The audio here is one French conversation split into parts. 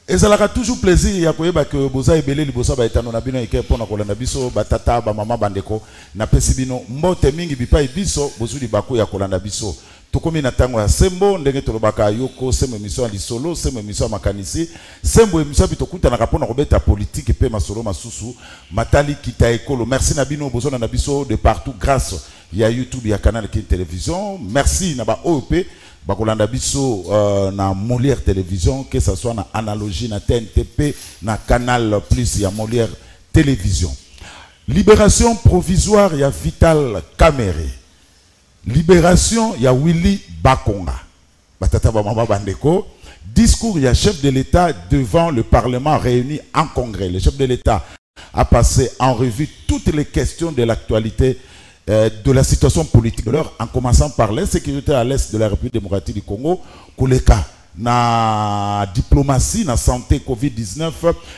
Et ça a toujours plaisir ya koyeba que boza ebele libosa ba etano na bino eke pona kolanda biso batata ba mama bandeko na pesi bino mbote mingi bipai biso bozuli bako ya kolanda biso tokomi na tango ya sembo ndenge tolobaka yoko sembo émission ya solo sembo émission ya makanisi sembo émission bitokuta na kapona kobeta politique pe masolo masusu matali kita ekolo merci na bino bozona na biso de partout grâce ya YouTube ya canal Kin télévision merci na ba OP bakolanda biso na Molière télévision que ça soit na analogie na TNTP na canal plus ya Molière télévision. Libération provisoire ya Vital Kamerhe. Libération ya Willy Bakonga. Batata ba mama bandeko. Discours ya chef de l'État devant le Parlement réuni en congrès. Le chef de l'État a passé en revue toutes les questions de l'actualité de la situation politique de l'heure, en commençant par l'insécurité à l'est de la République démocratique du Congo, Koleka, na diplomatie, na santé Covid-19,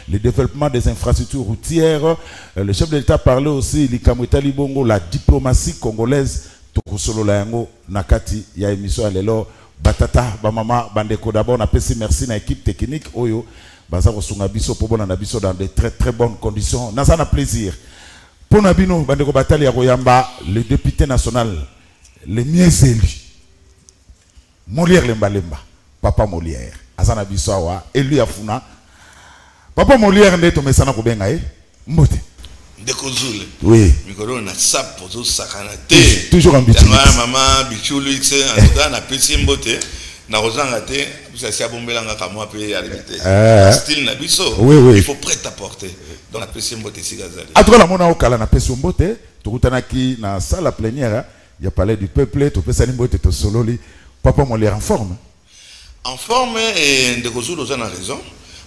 le développement des infrastructures routières. Le chef de l'État parlait aussi Likamweta Bongo, la diplomatie congolaise, Tokosolo Layango, Nakati, ya émission à l'élo, Batata, Bamama, Bandeko, d'abord, on a fait merci à l'équipe technique, Oyo, Bazaro Sungabiso, Pobo Nanabiso, dans de très très bonnes conditions. Nazana plaisir. Pour Nabino, Bandeko Batali ya Royamba, le député national, le mieux élu, Molière Lemba, Papa Molière, Azana Bissawa, élu Afuna. Papa Molière n'est tombé sana kobenga Mbote. Dekozule. Oui. Mikoro na sap pour tout sakanate. Toujours en bichulu. Maman bichulu x en tout cas na petit Mbote. Na rozanga te, ça c'est abombelanga kamwa pe ya limité. Style na biso. Oui. Il faut prêt à porter. Donc la petit Mbote sigazali. A toi la mona okala na petit Mbote, tokutanaki na salle plénière, il y a parlé du peuple, to pesa Mbote to sololi. Papa Molière en forme. En forme et Dekozule a raison.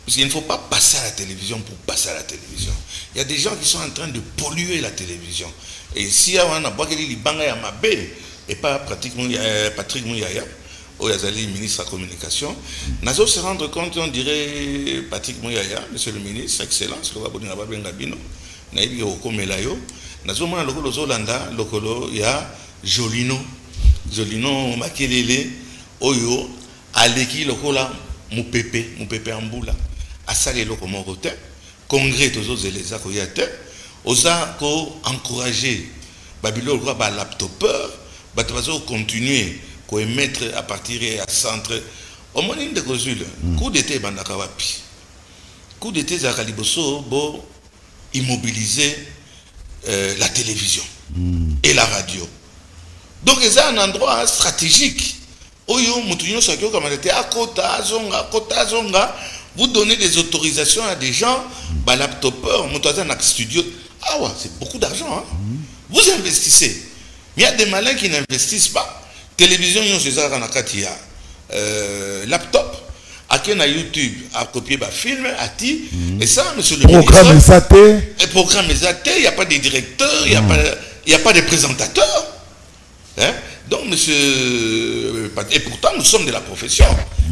Parce qu'il ne faut pas passer à la télévision pour passer à la télévision. Il y a des gens qui sont en train de polluer la télévision. Et si on a boire les bangas à Mabé et pas pratiquement Patrick Mouyaya, où il y a le ministre de la communication, nous allons se rendre compte, on dirait Patrick Mouyaya, monsieur le ministre, excellence, le Waboni Nababen Gabino, Naïbi Okomelayo, nous allons voir le Zolanda, il y a Jolino Makelele, Oyo, Aleki, Lokola, Moupepe Amboula. À ça les locaux mon côté congrès tous les les akoyate osa ko encourager Babylone roi ba laptopeur ba tabazo continuer ko émettre à partir à centre au moment de Kozule coup d'été bandaka wapi coup d'été za kaliboso bo immobiliser la télévision et la radio donc c'est un endroit stratégique oyo mutunyo sakyo kamalete akota zonga vous donnez des autorisations à des gens, laptopeurs, studio. Ah ouais, c'est beaucoup d'argent. Hein? Vous investissez. Il y a des malins qui n'investissent pas. Télévision, il y a laptop, à YouTube, à copier film, à ti. Et ça, monsieur le ministre. Programme SAT. Et programme SAT, il n'y a pas de directeur, il n'y a pas de présentateur. Hein? Donc, monsieur, et pourtant, nous sommes de la profession.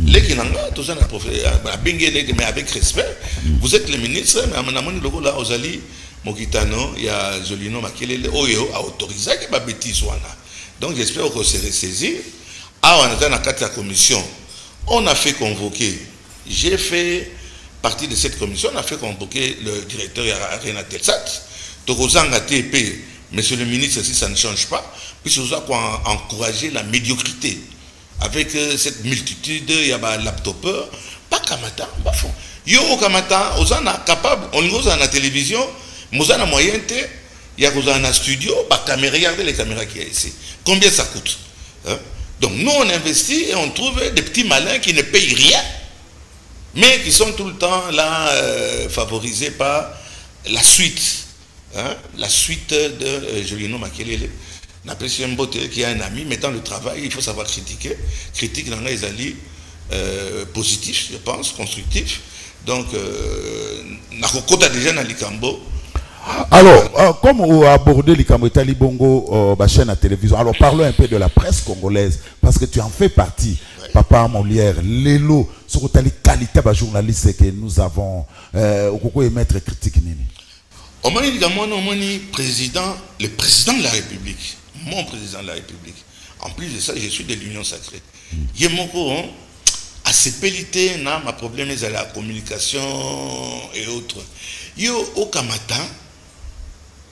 Les Kinanga, tous la profession, mais avec respect, vous êtes le ministre, mais à mon avis, là, Ozali, Mokitano, il y a Jolino Makelele, Oyo, a autorisé que ma bêtise soit là. Donc, j'espère que c'est ressaisi. Ah, on a dans la commission, on a fait convoquer, j'ai fait partie de cette commission, on a fait convoquer le directeur Arena Telsat, Tokozanga TP. Monsieur le ministre, si ça ne change pas, puisque vous avez encouragé la médiocrité. Avec cette multitude, il y a des laptopeurs, pas Kamata, pas fond. Yo Kamata, on est capable, on est à la télévision, on a moyen, il y a un studio, regardez les caméras qu'il y a ici. Combien ça coûte? Donc nous, on investit et on trouve des petits malins qui ne payent rien, mais qui sont tout le temps là, favorisés par la suite. La suite de Jolino Makelele. N'apprécie un beauté qui a un ami, mais dans le travail, il faut savoir critiquer. Critique dans les alliés positifs, je pense, constructifs. Donc, Nakokota déjà dans l'Ikambo. Alors, comme on a abordé l'Ikambo Tali Bongo, ma chaîne à télévision, alors parlons un peu de la presse congolaise, parce que tu en fais partie. Ouais. Papa Molière, Lélo, sur la qualité de journaliste que nous avons, au Koko émettre critique. Au moins, le président de la République, mon président de la République, en plus de ça, je suis de l'Union sacrée. Yemoko, à sepelité na ma problème est à la communication et autres. Yo au Kamata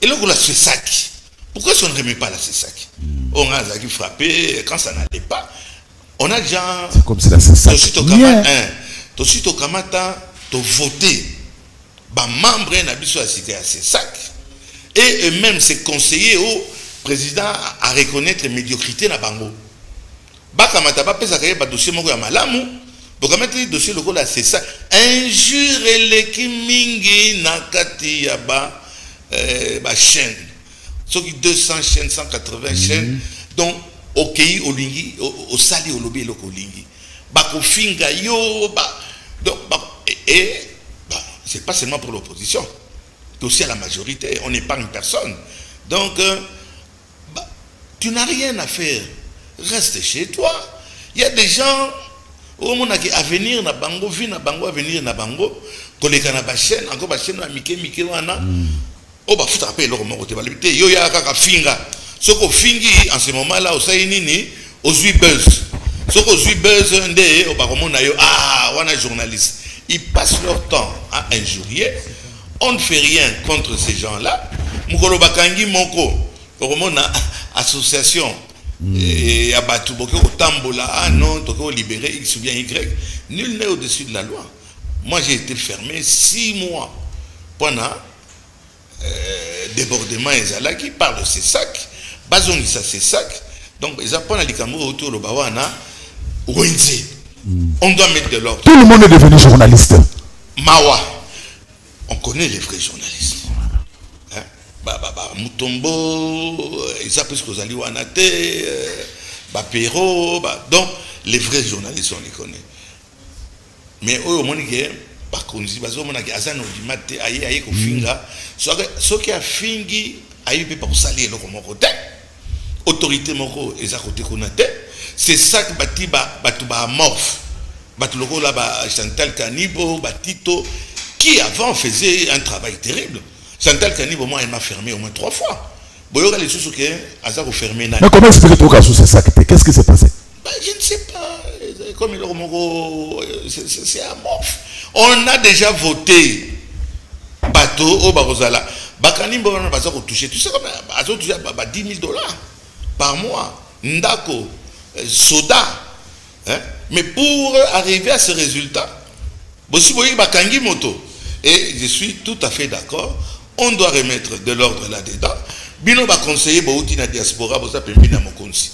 et là on la CESAC. Pourquoi on ne remet pas la CESAC? On a frappé quand ça n'allait pas. On a déjà comme c'est la CESAC. Tout de suite au Kamata, tu voté. Bah membre na biso à cité à CESAC. Et même ses conseillers au président à reconnaître médiocrité na bango. Ba Kamata ba pesa kaye ba dossier moko ya malamu. Donc à mettre le dossier le là c'est ça. Injure les mingi na kati ya ba chaîne. Ce qui 200 chaînes, 180 chaînes. Donc au Kei au Lingi au Sali au lobby le Kolingi. Ba ko finga yo ba donc c'est pas seulement pour l'opposition, c'est aussi à la majorité, on n'épargne personne. Donc tu n'as rien à faire. Reste chez toi. Il y a des gens au monde qui à venir na bango, vie na bango, à venir na bango, collègue na ba chaîne, encore ba chaîne na mike wana. Oh bah faut appeler leur mot de validité. Yo ya kaka finga. Ce qu'on fingi en ce moment là au sainini aux 8 buzz. Ce qu'on 8 buzz ndé au baromo na yo wana journaliste. Ils passent leur temps à injurier. On ne fait rien contre ces gens-là. Mukolo bakangi moko. Au na association et abatu boko tambola non toko libérer X ou bien Y. Nul n'est au-dessus de la loi. Moi j'ai été fermé 6 mois pendant débordement ezalaki par le CESAC. Bazongi ça CESAC. Donc ils apprennent à likambo autour de bawana wenze. On doit mettre de l'ordre. Tout le monde est devenu journaliste. Mawa. On connaît les vrais journalistes. Hein? Mutombo, ils appellent ce que vous allez wanate, Pero, donc les vrais journalistes on les connaît. Mais au moment où par contre, si on a azan odimate aye ko finga, ce qui a fingi aye peut pas salir le comme côté. Autorité moko eza côté konate. C'est ça que bati batuba amorphe. Batuloko là Chantal Kanibo, Batito qui avant faisait un travail terrible. Chantal Kanibo moi elle m'a fermé au moins 3 fois. Boyoga les sous que azar fermé na. Mais comment expliquer tout cas sous c'est ça? Qu'est-ce qui s'est passé? Je ne sais pas. Comme il c'est amorphe. On a déjà voté bateau au Barozala. Bakanimbo on va toucher. Tu sais comme azo toucher $10 000 par mois. Ndako, soda. Hein? Mais pour arriver à ce résultat, bakangi moto. Et je suis tout à fait d'accord. On doit remettre de l'ordre là-dedans. Bino ba conseiller bauti na diaspora boza pembi na mokonsi.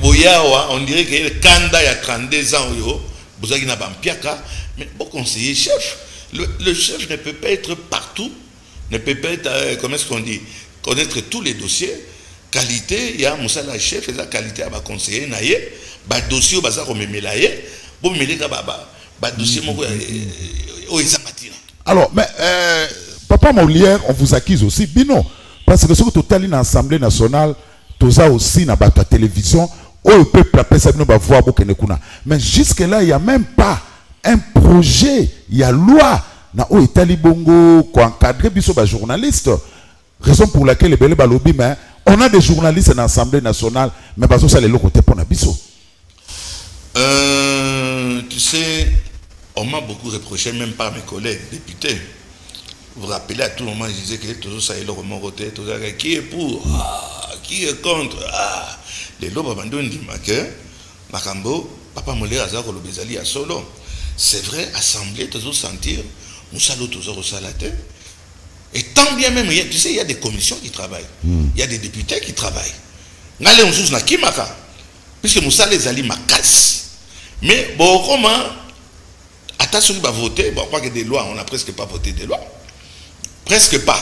Boyawa, on dirait que le kanda il y a 32 ans yo, bozaki na bampiaka, mais bon conseiller chef. Le chef ne peut pas être partout, ne peut pas être comment est-ce qu'on dit, connaître tous les dossiers. Qualité, il y a musala chef et la qualité à ba conseiller naie, ba dossier au bazar omemela ye, bon meleka ba dossier moko o ezamatina. Alors, mais Papa Molière, on vous accuse aussi, Bino, parce que ce que tu as dans l'Assemblée nationale, tu as aussi dans la télévision, où le peuple appelle ça, voir mais jusque-là, il n'y a même pas un projet, il y a loi, où Italie Bongo, qui encadre les journalistes. Raison pour laquelle les Belé Balobi, mais on a des journalistes dans l'Assemblée nationale, mais parce que ça, les côté pour Nabiso. Tu sais, on m'a beaucoup reproché, même par mes collègues députés. Vous vous rappelez, à tout moment, je disais que tout ça est le roman côté, tout ça, qui est pour, qui est contre, les lobes abandonnent du maquin, Makambo, Papa Molière Azar, le Bezali à solo. C'est vrai, assemblée, toujours sentir, Moussalo, toujours au salaté. Et tant bien même, tu sais, il y a des commissions qui travaillent, il y a des députés qui travaillent. N'allez on sous Nakimaka, puisque Moussalo les alliés Makas. Mais bon, comment, attention, il va voter, bon, pas que des lois, on n'a presque pas voté des lois. Presque pas.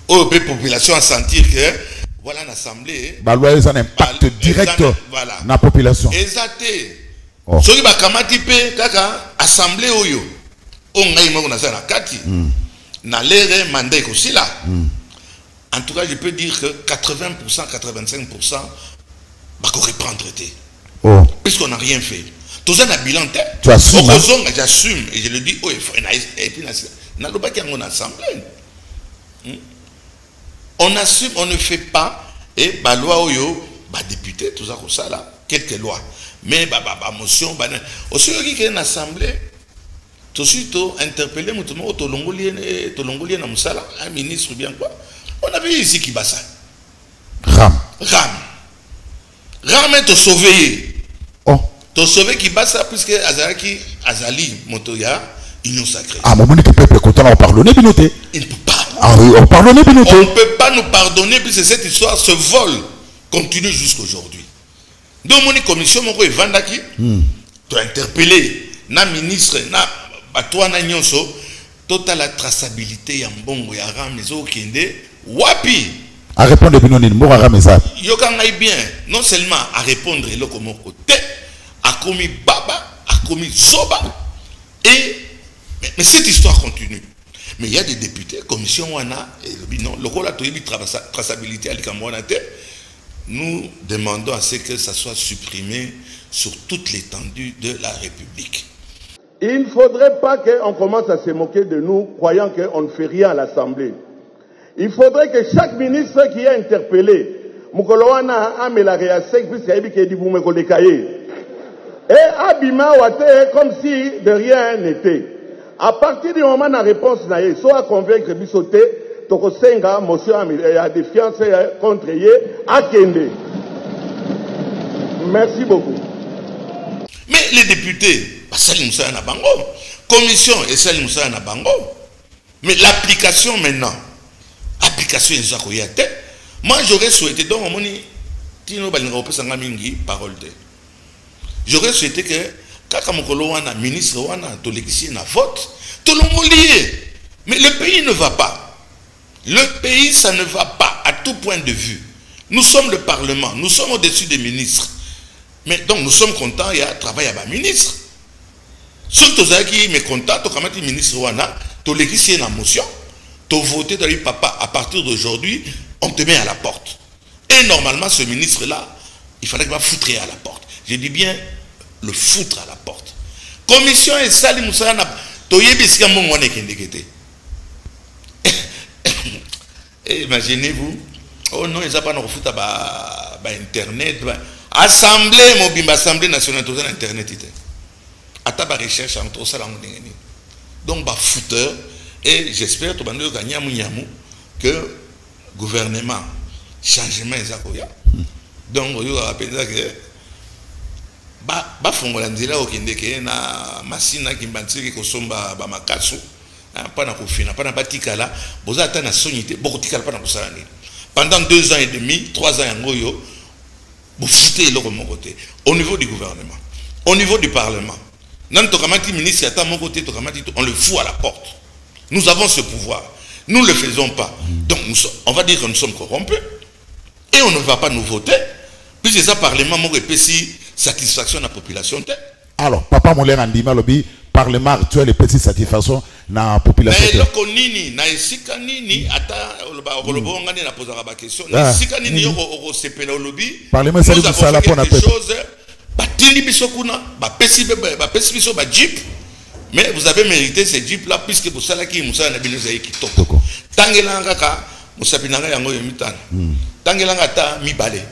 Oh, la population a sentir que voilà l'assemblée. La loi a un impact direct voilà. dans la population. Exacté. Ce qui va kamati pe kaka assemblée oyo. On a eu na kati. Na l'air mandat aussi là. En tout cas, je peux dire que 80%, 85% va reprendre traité. Puisqu'on n'a rien fait. Tout ça n'a bilan tête. Tu assumes. J'assume et je le dis. Oh, il faut et puis na loba qui en assemblée. On assume, on ne fait pas et ba loi oyo député, tout ça, là, quelques lois. Mais, motion, aussi, il y a une assemblée, tout de suite, interpellé, un ministre ou bien quoi. On avait ici qui bassa. Ram est sauvé. Oh. Te sauvé qui bassa, puisque Azali, Montoya, union sacrée. Ah, mon monique peuple content, on pardonne, binoté. Il ne peut pas. Ah oui, on pardonne, binoté. On ne peut pas nous pardonner, puisque cette histoire, ce vol, continue jusqu'à aujourd'hui. Donc, mon commission, mon ko Vandaki, tu as interpellé, na ministre, na toi, na nyonso, toute la traçabilité, yambongo, yara, mezo, kende, wapi. À répondre, binoni, morara, mesa. Yokangai bien, non seulement à répondre, le comme côté, a commis baba, a commis soba, et, mais cette histoire continue. Mais il y a des députés, commission wana, et non, le rôle a traçabilité à l'Ikamouanate. Nous demandons à ce que ça soit supprimé sur toute l'étendue de la République. Il ne faudrait pas qu'on commence à se moquer de nous, croyant qu'on ne fait rien à l'Assemblée. Il faudrait que chaque ministre qui est interpellé, Mukolowana Amela Réasek, puisqu'il dit vous me collez et Abima Wate comme si de rien n'était. À partir du moment où la réponse n'a pas, soit convaincre Bissoté, Tokosenga, motion à défiance contre Yé, à Kende. Merci beaucoup. Mais les députés, Salim Moussa Nabango, commission et Salim Moussa Nabango, mais l'application maintenant, application Nzakoyate, moi j'aurais souhaité, donc on dit, Tino Balinga Sanga Mingi, parole de. J'aurais souhaité que, quand Mokolo Wana, ministre Wana, Tolekisi na vote, tout le monde lié. Mais le pays ne va pas. Le pays, ça ne va pas, à tout point de vue. Nous sommes le Parlement, nous sommes au-dessus des ministres. Mais donc nous sommes contents, il y a un travail à la ministre. Surtout qui est content, tu as dit ministre Wana, tu as législé une motion, tu as voté dans le papa, à partir d'aujourd'hui, on te met à la porte. Et normalement, ce ministre-là, il fallait qu'il va foutre à la porte. Je dis bien, le foutre à la porte. Commission et Sali Moussana, tu as dit mon imaginez-vous, oh non, ils n'ont pas de foot à Internet. Assemblée, mobile, Assemblée nationale, tout ça, Internet. À ta recherche, entre ça, donc, footeur, et j'espère que que le gouvernement, changement, donc, il y a que fongolanzela okendeke na masina kimbantsiki kosomba ba makasu pas na kofina pas na batikala boza ata na sonité beaucoup tikala pas na kosala nini pendant 2 ans et demi 3 ans yango yo bo fouter le mon côté au niveau du gouvernement au niveau du parlement nan to kamati ministre ata mon côté to kamati on le fout à la porte. Nous avons ce pouvoir, nous ne le faisons pas, donc on va dire que nous sommes corrompus et on ne va pas nous voter puisque ça parlement mon repesi satisfaction de la population. Alors, papa Moulin Andima Lobi, parlement actuel et petite satisfaction de la population. Mais le konini, na esika nini, ata olobo ngani na posa ba question, na esika nini yo sepela olobi. Parlement ça dit ça la pour la paix. Batili biso kuna, ba pesi biso ba jeep. Mais vous avez mérité ces jeep là puisque vous salaki musa na biloza kitoko. Tangelanga ka musapinanga yango yomitana. Tangelanga ta mibale.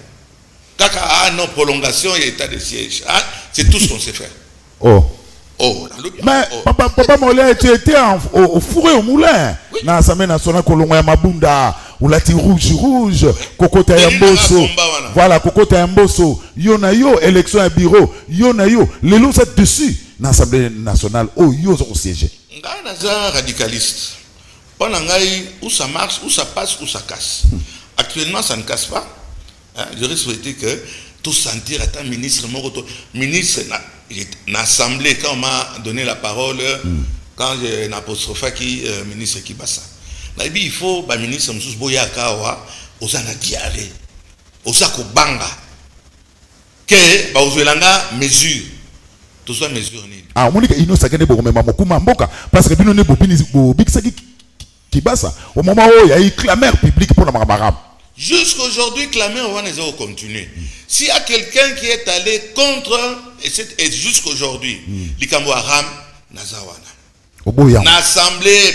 Kaka, ah non, prolongation et état de siège. Ah, c'est tout ce qu'on sait faire. Oh. Oh, mais papa Mollet, tu étais au four et au moulin. Oui. Dans l'Assemblée nationale, Kolongo ya Mabunda, ou la ti rouge, Kokota Yamboso. Voilà, Kokota Yamboso. Yonayo, élection à bureau. Yonayo, les lots sont dessus. Dans l'Assemblée nationale, oh, yo sont au siège. Nga radicaliste. Pendant où ça marche, où ça passe, où ça casse. Actuellement, ça ne casse pas. Hein, j'aurais souhaité que tout sentir à un ministre, ministre, l'Assemblée, quand on m'a donné la parole, quand j'ai un apostrophe qui ministre qui bassa. Il faut, le ministre Moussous Boya Kawa, aux ana diarrhée, aux akobanga, que, aux elanga mesure, tout ça mesure. Ah, on dit qu'il nous a gagné beaucoup, mais Mamokuma Mboka, parce que nous sommes qui bassa, au moment où il y a eu clameur publique pour la Marabarabe. Jusqu'aujourd'hui, clamer, on va continuer. S'il y a quelqu'un qui est allé contre, et jusqu'aujourd'hui, l'Ikambo Aram, Nazawana. L'Assemblée,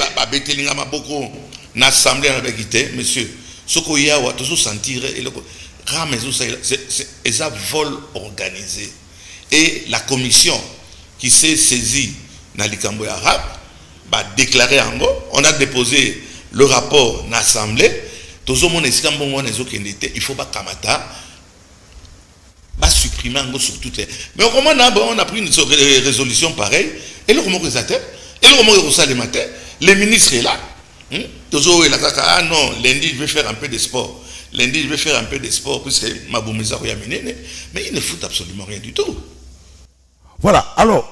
l'Assemblée, monsieur, Sokoya, toujours sentir, c'est un vol organisé. Et la commission qui s'est saisie dans l'Ikambo arabe va déclarer en gros, on a déposé le rapport dans l'Assemblée, il faut pas kamata, va supprimer en gros sur toutes les. Mais comment on a pris une résolution pareille, et le roman le matin, les ministres est là. Ah non, lundi je vais faire un peu de sport. Lundi je vais faire un peu de sport, puisque ma boumeza mais ils ne foutent absolument rien du tout. Voilà, alors,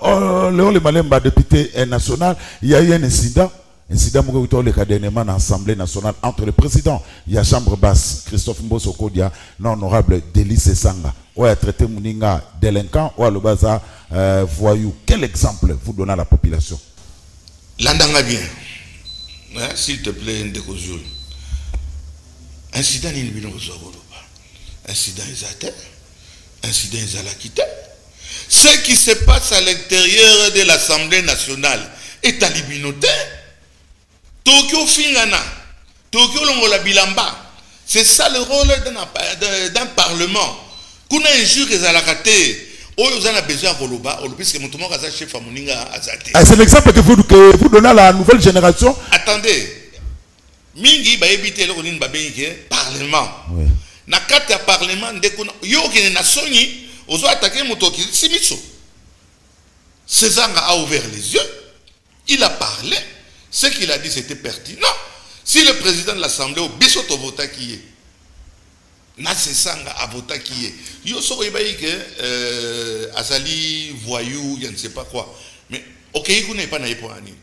le Malemba, député national, il y a eu un incident dernièrement dans l'Assemblée nationale entre le président de la Chambre basse, Christophe Mbosso Kodia, non-honorable Délice Sanga, où a traité Mouninga délinquant, ou à le baza voyou. Quel exemple vous donnez à la population? L'andanga bien. Hein, s'il te plaît, Ndekozul. Incident n'est pas. Incident est incident est. Ce qui se passe à l'intérieur de l'Assemblée nationale est à l'ibinoté. Tokyo Fingana, Tokyo Longola Bilamba. C'est ça le rôle d'un parlement. Qu'on a un jour qu'ils ont raté. On a besoin de Roloba, puisque mon tomo kaza chef Amuninga Azate. C'est l'exemple que vous donnez à la nouvelle génération. Attendez. Mingi ba éviter le konin ba bengi parlement. Na carte ya parlement ndeko yo qui na soni. Ozo attaqué Motoki Simiso. César a ouvert les yeux. Il a parlé. Ce qu'il a dit, c'était pertinent. Si le président de l'Assemblée, au Bissoto vota qui est, Nassesanga a voté qui est, yo so ibaï que Azali voyou, je ne sais pas quoi. Mais ok, il n'est pas naïf pour Annie.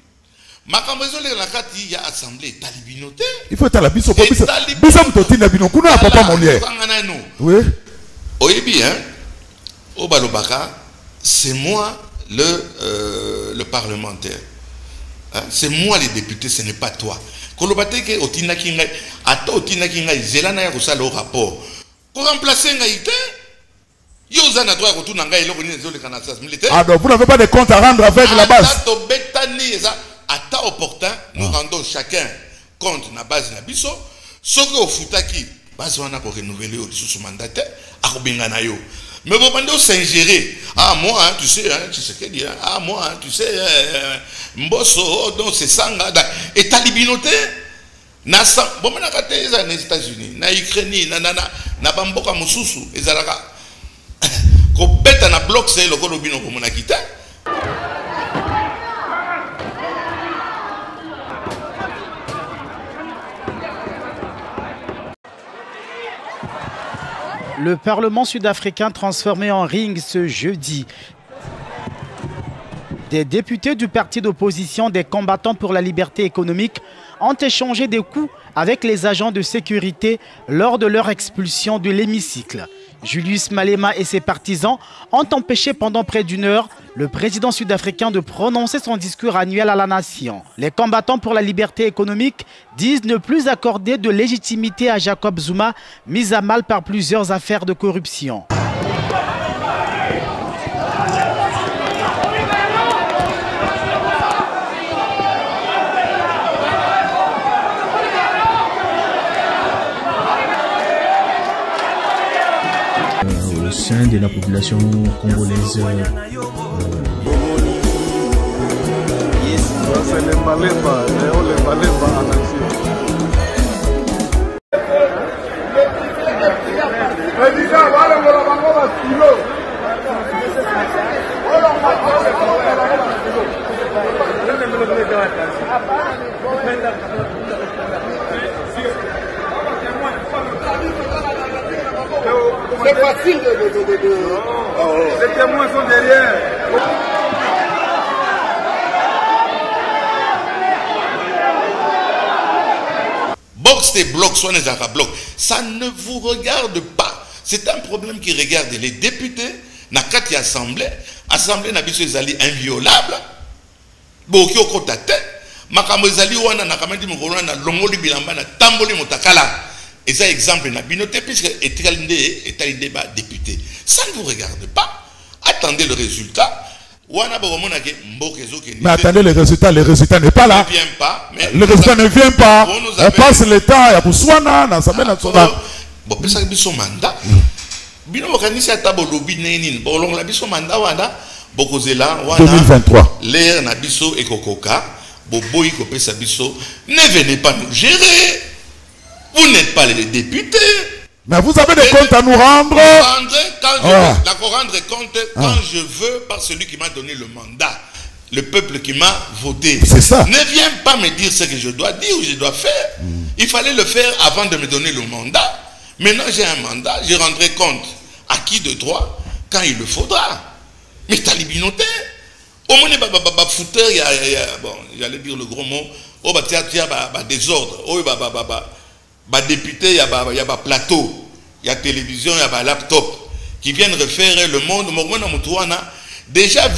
Ma cambrezole la carte, il y a assemblée talibinoté. Il faut être à la biso pour Bissam Toti Nabino, Kuna papa Molière. Oui. Oui, hein. Au Balobaka, c'est moi le parlementaire. Hein? C'est moi les députés, ce n'est pas toi. Kolobate ke otina kinga, ato otina kinga, zelana ya kusala au rapport. Pour remplacer ngaïté, yoza na droit retourner ngaï lo koni zole kana sas militaire. Ah donc vous n'avez pas de compte à rendre avec la base. Ato betani eza ata opportun, nous rendons chacun compte na base na biso. Soko ofutaki, base wana ko renouveler au sous mandataire, akobenga na yo. Mais vous pouvez s'ingérer. Ah, moi, hein, tu sais, hein, tu sais ce qu'il dit. Hein, ah, moi, hein, tu sais, Mbosso, donc c'est ça. Et talibinoté, nasa, bon, on a raté les États-Unis, na Ukraine, na Bamboka Moussousou, et Zalaka. Qu'on bête na bloc, c'est le Kolobino comme on a quitté. Le Parlement sud-africain transformé en ring ce jeudi. Des députés du parti d'opposition des combattants pour la liberté économique ont échangé des coups avec les agents de sécurité lors de leur expulsion de l'hémicycle. Julius Malema et ses partisans ont empêché pendant près d'une heure le président sud-africain de prononcer son discours annuel à la nation. Les combattants pour la liberté économique disent ne plus accorder de légitimité à Jacob Zuma, mis à mal par plusieurs affaires de corruption. Au sein de la population congolaise. C'est facile Les témoins sont derrière. Box des blocs, soit les blocs. Ça ne vous regarde pas. C'est un problème qui regarde les députés. Nakati assemblée. Assemblée n'a pas été inviolable. Boki au côté tête. Makambo ezali wana nakamandi mokolo na longoli bilamba na tamboli motakala. Et ça exemple na binoté puisque etalinde ba député. Ça ne vous regarde pas. Attendez le résultat. Mais attendez le résultat n'est pas là. Ne vient pas. Le résultat ne vient pas. On passe le temps à Bouswana, dans l'Assemblée nationale. Bon, pesa biso mandat. Bino organise ata bolobi nini. Bon, long la biso mandat wanda. Bokozela wana. 2023. L'air na biso ekokoka. Boboyi ko pesa biso. Ne venez pas nous gérer. Vous n'êtes pas les députés. Mais vous avez des comptes à nous rendre. La rendre compte quand je veux par celui qui m'a donné le mandat. Le peuple qui m'a voté. C'est ça. Ne viens pas me dire ce que je dois dire ou je dois faire. Il fallait le faire avant de me donner le mandat. Maintenant j'ai un mandat, je rendrai compte à qui de droit quand il le faudra. Mais talibinoté. Au moins, fouteur, il y a, bon, j'allais dire le gros mot, oh, il y a désordre. Oh, député, il y a plateau, il y a télévision, il y a laptop qui viennent refaire le monde. Déjà,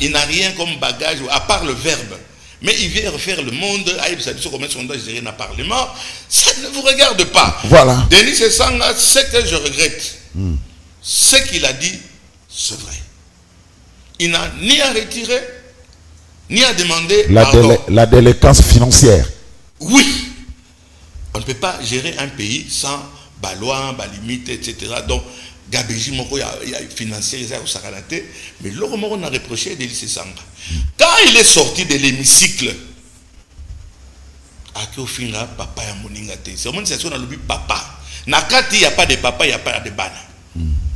il n'a rien comme bagage, à part le verbe. Mais il vient refaire le monde, comment sondage géré dans le Parlement. Ça ne vous regarde pas. Voilà. Denis Sesanga, ce que je regrette, ce qu'il a dit, c'est vrai. Il n'a ni à retirer, ni à demander la délinquance financière. Oui. On ne peut pas gérer un pays sans loi, limite, etc. Donc, Gabéji Moko, il y a financier, mais l'autre on a reproché Denis Sesanga. Quand il est sorti de l'hémicycle, papa ya moninga te. C'est une situation dans le but papa. Nakati, il n'y a pas de papa, il n'y a pas de bana.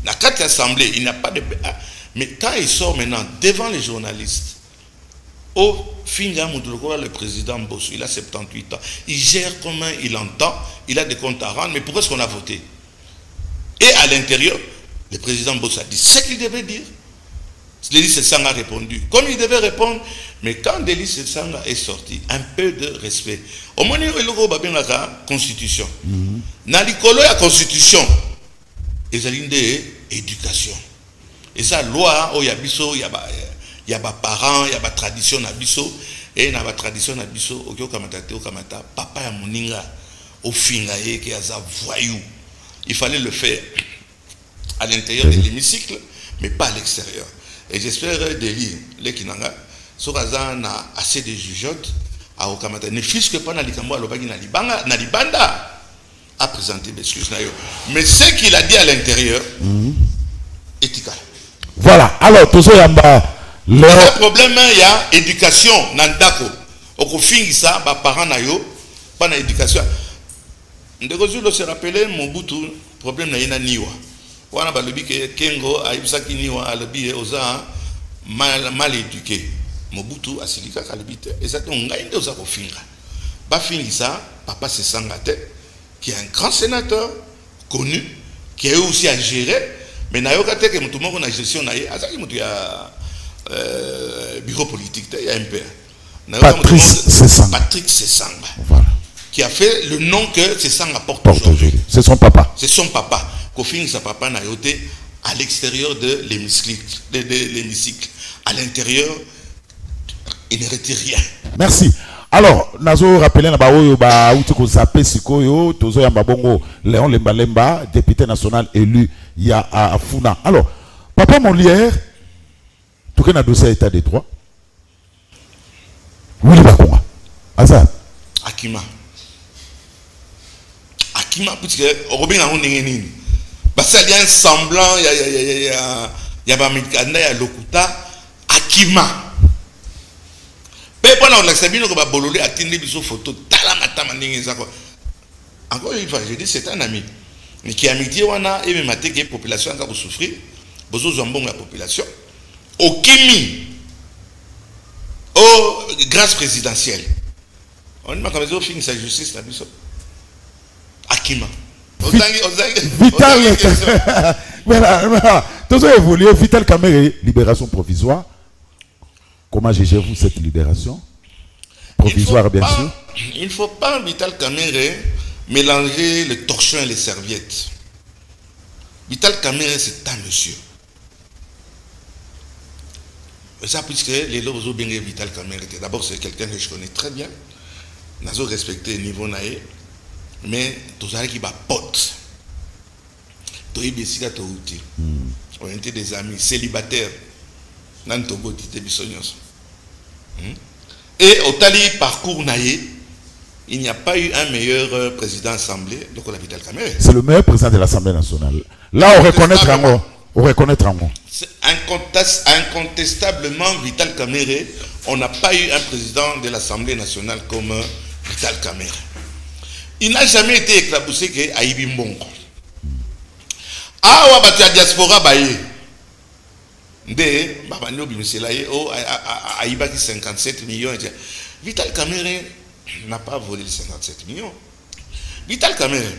Nakati assemblée, il n'y a pas de. Mais quand il sort maintenant devant les journalistes, au Finga Moudoulokola, le président Bosso, il a 78 ans. Il gère comme il entend, il a des comptes à rendre, mais pourquoi est-ce qu'on a voté? Et à l'intérieur, le président Bosso a dit ce qu'il devait dire. Denis Sesanga a répondu comme il devait répondre, mais quand Denis Sesanga est sorti, un peu de respect. Au moins, il y a la constitution. Dans la constitution, il y a une éducation. Et ça, loi, il y a des parents, il y a des traditions, et dans la tradition, papa ya moninga, au fingaye, qui a voyou. Il fallait le faire à l'intérieur de l'hémicycle, mais pas à l'extérieur. Et j'espère Delis, les Kinanga, Sorazan a assez de jugeotes à Okamata. Ne fût-ce que pas dans l'Ikambo, à Libanda, à présenter des excuses. Mais ce qu'il a dit à l'intérieur, éthical. Voilà, alors, tout ça, le problème, il y a éducation, Nandako. Au fin, ça, parents, pas d'éducation. Ndeko se rappelait Mobutu, problème, il y a niwa. Wana balobi ke Kengo aibsaki niwa alobi oza mal éduqué. Mobutu asilika kalibite et ça donc ngai ndoza ko finga. Ba fingisa papa Sesanga qui est un grand sénateur connu qui a eu aussi à gérer mais na yoka te ke mutu moko na gestion na ye azaki mutu ya bureau politique il y a un père. Patrick Sesanga. Patrick Sesanga. Voilà. Qui a fait le nom que Sesanga porte aujourd'hui. C'est son papa. C'est son papa. Kofing sa papa n'a été à l'extérieur de l'hémicycle. À l'intérieur, il ne retire rien. Merci. Alors, Nazo rappelé na baoyo ba outiko zapé sikoyo tozo ya mbabongo Léon Lemba député national élu ya à Funa. Alors, papa Molière, tout cas na dossier état des droits. Oui, Bakonga. Asa. Akima, puisque Robin a un parce qu'il y a un semblant, il y a Bamikanda, il y a Lokuta, Akima. Pendant que la Sabine va bololé à Tindi Biso photo, Talamata Mandinga. Encore une fois, je dis c'est un ami. Mais qui a amitié, on a et même maté que la population a souffrir, besoin de la population. Au Kimi, au grâce présidentielle. On m'a dit que sa justice, la Biso. Akima. Vital, voilà, tout ça évolué. Vital Kamere, libération provisoire. Comment jugez-vous cette libération provisoire, bien sûr? Il ne faut pas, Vital Kamere, mélanger le torchon et les serviettes. Vital Kamere, c'est un monsieur. Et ça, puisque les lots ont bien Vital Kamere, d'abord, c'est quelqu'un que je connais très bien. Nous avons respecté le niveau naïe. Mais tout ça qui va pote. On était des amis célibataires. Et au tali parcours naïe, il n'y a pas eu un meilleur président assemblée donc la Vital Kamerhe. C'est le meilleur président de l'Assemblée nationale. Là, on reconnaît Rango. C'est incontestablement Vital Kamerhe. On n'a pas eu un président de l'Assemblée nationale comme Vital Kamerhe. Il n'a jamais été éclaboussé que Aïbi Mbongo. Ah, ouais, bah, tu as diaspora, bah, Nde, Babano Bimselaye, oh, Aïba qui 57 millions. Vital Kamerhe n'a pas volé les 57 millions. Vital Kamerhe,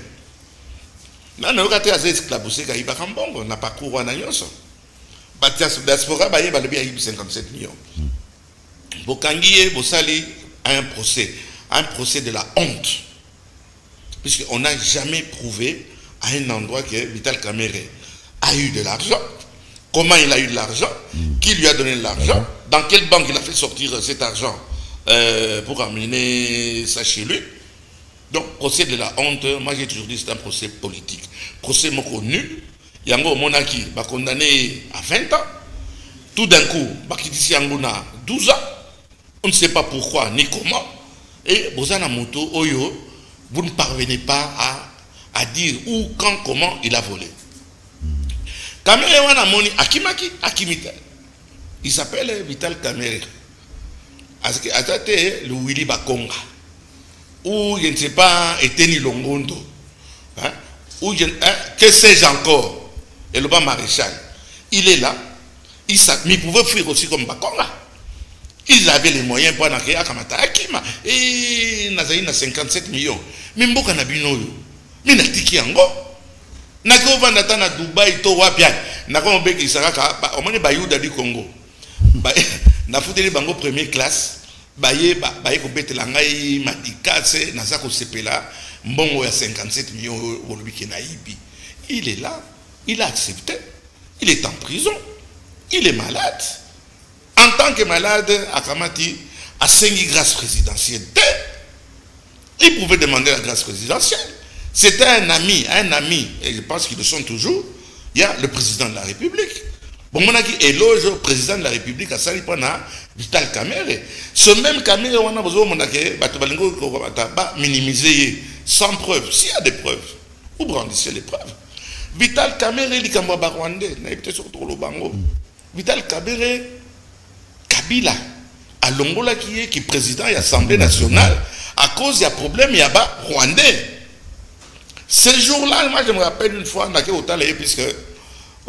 là, on a été esclaboussé qu'Aïba Kambongo n'a pas couru en agnosso. Bah, diaspora, bah, il y a 57 millions. Bokangiye, Bossali a un procès de la honte. Puisqu'on n'a jamais prouvé à un endroit que Vital Kamerhe a eu de l'argent. Comment il a eu de l'argent? Qui lui a donné de l'argent? Dans quelle banque il a fait sortir cet argent pour amener ça chez lui? Donc, procès de la honte, moi j'ai toujours dit c'est un procès politique. Procès moko nul. Yango Monaki va condamné à 20 ans. Tout d'un coup, Bakitisi Yangouna 12 ans. On ne sait pas pourquoi ni comment. Et Bozana Moto Oyo, vous ne parvenez pas à dire où, quand, comment il a volé. Kamerhe wana moni Akimaki, Akimita. Il s'appelle Vital Kamerhe. Atate le Willy Bakonga. Ou je ne sais pas, Eteni Longondo. Hein? Ou que sais-je encore? Et le bas maréchal. Il est là. Mais il pouvait fuir aussi comme Bakonga. Ils avaient les moyens pour aller à Kamata Akima. Et Nazaïna 57 millions. Mais Mboka Nabino, mais Natiki Ango. Nako Vandata na Dubaï, to Wapian. Nako Mbeki Saraka, au moins Bayouda du Congo. Na foutu bango première classe. Baye ko betelangai Madikase, Nazako Sepela, Mbongo ya 57 millions au Naibi. Il est là, il a accepté. Il est en prison. Il est malade. En tant que malade, Akamati a 5 grâces présidentielles. Il pouvait demander la grâce présidentielle. C'était un ami, et je pense qu'ils le sont toujours. Il y a le président de la République. Bon, on a dit éloge au président de la République à Salipana, Vital Kamerhe. Ce même Kamerhe, on a besoin de minimiser sans preuve. S'il y a des preuves, vous brandissez les preuves. Vital Kamerhe, il est rwandais, Vital Kamerhe, Kabila, à Longola qui est président de l'Assemblée nationale, à cause d'un problème, il y a pas rwandais. Ce jour-là, moi je me rappelle une fois, on a été puisque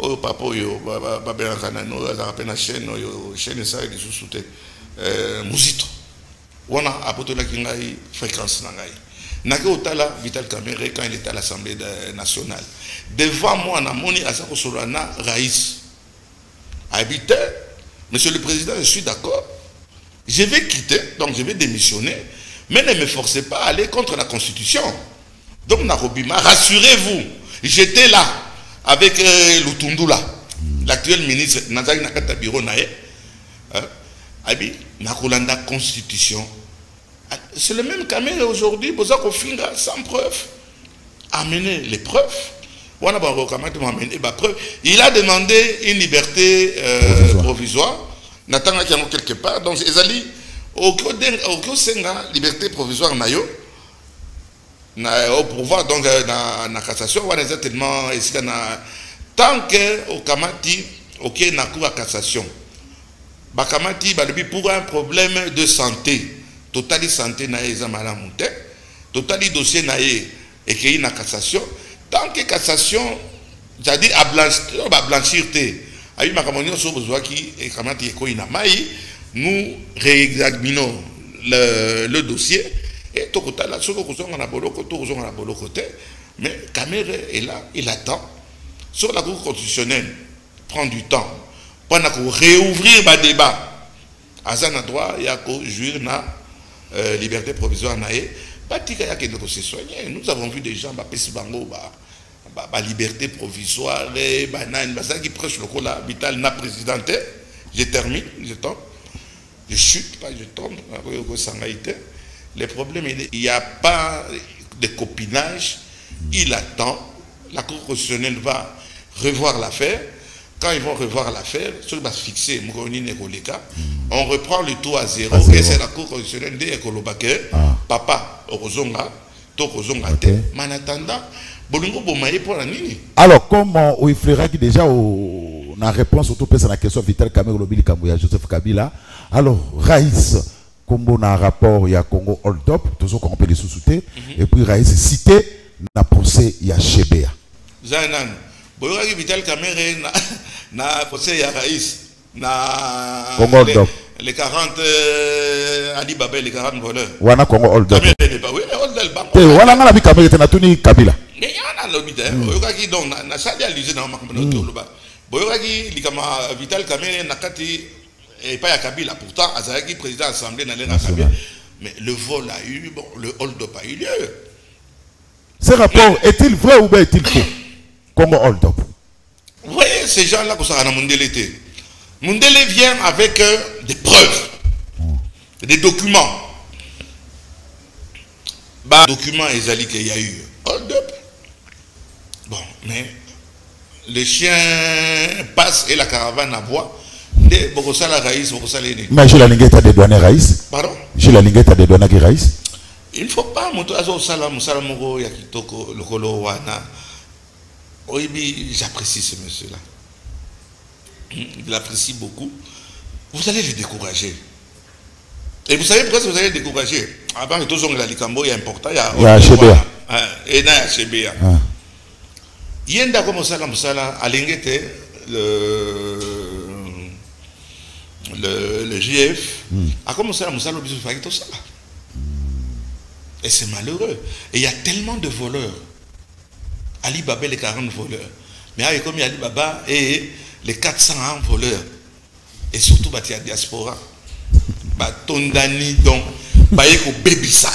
oh papa yo babena kanano azapena chaîne ça qui sous-souté Muzito wana apotola kingai fréquence nangai nake otala Vital Kamerhe quand il était à l'Assemblée nationale devant moi na moni azako solana Raïs habité monsieur le président je suis d'accord je vais quitter donc je vais démissionner mais ne me forcez pas à aller contre la constitution donc Narobima rassurez-vous j'étais là avec Lutundula, l'actuel ministre Nazari Nakata Biro Nae, Abi, Nakolanda Constitution. C'est le même Kamerhe aujourd'hui, Bozako Finga, sans preuve, amener les preuves. Il a demandé une liberté provisoire. Natanga Kiano quelque part, donc Ezali, au Senga, liberté provisoire Nayo. Au pouvoir donc na cassation on est tellement tant que au kamati ok na cour à cassation ba kamati ba depuis pour un problème de santé totali santé na ezamala monte totali dossier na écrit na cassation tant que cassation j'ai-à-dire à blanchir té ayi makamonio so besoin qui et kamati ko ina mai nous réexaminons le dossier. Et tout là, mais Kamerhe est là, il attend. Sur la Cour constitutionnelle, prend du temps. Pour réouvrir le débat. À un endroit, il y a que jouir na liberté provisoire. Nous avons vu des gens liberté provisoire, qui prêchent le coup là, Vital na présidenté. Je termine, je tombe. Je chute, pas je tombe. Les problèmes, il n'y a pas de copinage. Il attend. La Cour constitutionnelle va revoir l'affaire. quand ils vont revoir l'affaire, ceux qui vont se fixer, on reprend le tout à zéro. Et c'est la Cour constitutionnelle de Ekolobake, papa, Orozonga, Tokozonga, mais en attendant, Bolungo Bomaye pour la nini. Alors, comme il faudra déjà en réponse au à la question Vital Kamerhe Lobili Kambuya Joseph Kabila, alors, Raïs, comme on a un rapport, il y a Congo Hold Up, toujours qu'on peut les sous-souter, et puis Raïs cité, na procès, il y a Chebea. Zanan, Boyogi Vital Kamerhe na procès, il y a Raïs, na Congo Hold Up. Les 40 Ali Baba, les 40 voleurs. Wana Congo Hold Up. Oui, mais Hold Up. Wana nga la bi Kamerhe tena tuni Kabila. Mais il y en a l'obité. Boyogi donc na sali alusé dans ma communauté. Boyogi likama Vital Kamerhe nakati et pas à Kabila. Pourtant, Azaraki président de l'Assemblée n'allait pas Kabila. Mais le vol a eu, bon, le hold-up a eu lieu. Ce rapport est-il vrai ou bien est-il faux? Congo hold-up. Vous voyez ces gens-là que ça a Mundele été. Mundele vient avec des preuves, des documents. Bah, documents Ezali qu'il y a eu hold-up. Bon, mais les chiens passent et la caravane aboie. Mais j'ai la linguette à dédouaner Raïs. Pardon? J'ai la linguette à dédouaner Raïs. Il ne faut pas monter à Salamoko Yakitoko, le Kolo Wana. J'apprécie ce monsieur-là. Il apprécie beaucoup. Vous allez le décourager. Et vous savez pourquoi vous allez le décourager? Avant que tous les Likambo, il y a important. Il y a Chebea. Et il y a Chebea. Il y a un d'accord à linguette le JF a commencé à Moussa Lobiso faire tout ça. Et c'est malheureux. Et il y a tellement de voleurs. Ali Baba, les 40 voleurs. Mais il y a comme Ali Baba et les 401 voleurs. Et surtout, il y a diaspora. Tondani, donc, Bébissa.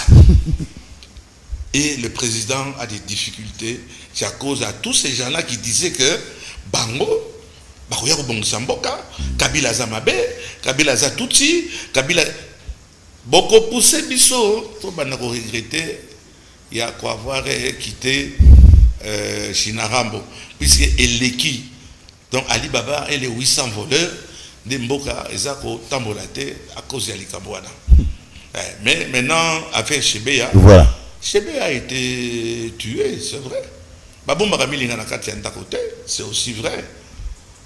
Et le président a des difficultés. C'est à cause de tous ces gens-là qui disaient que Bango, Kabila Zamabe, Kabila Zatouti, Kabila. Beaucoup poussé Bisso, tout le monde a regretté, il y a quoi avoir quitté Chinarambo, puisque Eleki, donc Ali Baba et les 800 voleurs, de Mboka, Ezako, Tambolate, à cause de Alikabouana. Mais maintenant, affaire Chebea, voilà. Chebea a été tué, c'est vrai. Babou Maramili Nanakati côté, c'est aussi vrai.